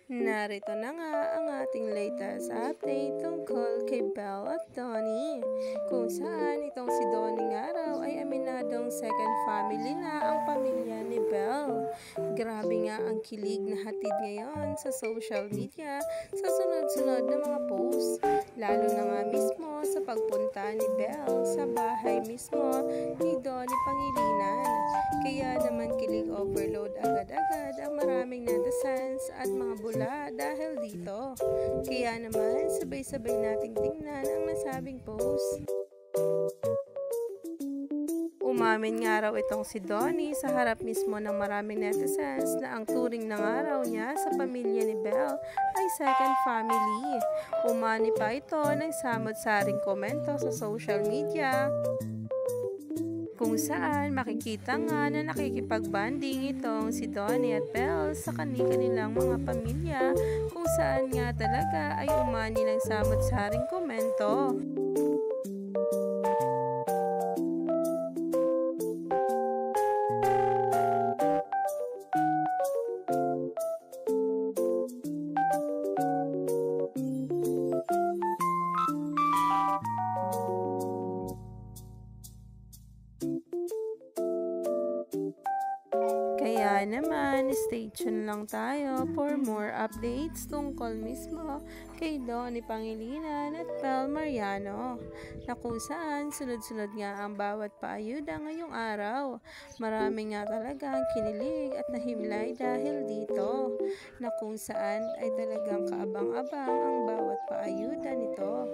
Narito na nga ang ating latest update tungkol kay Belle at Donnie, kung saan itong si Donnie nga raw ay aminadong second family na ang pamilya ni Belle. Grabe nga ang kilig na hatid ngayon sa social media sa sunod-sunod na mga posts, lalo na nga mismo sa pagpunta ni Belle sa bahay mismo ni Donnie Pangilinan. Kaya naman kilig overload agad-agad ang maraming netizens at mga bula dahil dito. Kaya naman sabay-sabay nating tingnan ang nasabing post. Umamin nga raw itong si Donnie sa harap mismo ng maraming netizens na ang turing ng araw niya sa pamilya ni Belle ay second family. Umani pa ito ng samot-saring komento sa social media, kung saan makikita nga na nakikipag-banding itong si Donnie at Belle sa kanilang mga pamilya, kung saan nga talaga ay umani ng samot-saring komento. Kaya naman, stay tuned lang tayo for more updates tungkol mismo kay Donnie Pangilinan at Belle Mariano, na kung saan sunod-sunod nga ang bawat paayuda ngayong araw. Marami nga talagang kinilig at nahimlay dahil dito, na kung saan ay talagang kaabang-abang ang bawat paayuda nito.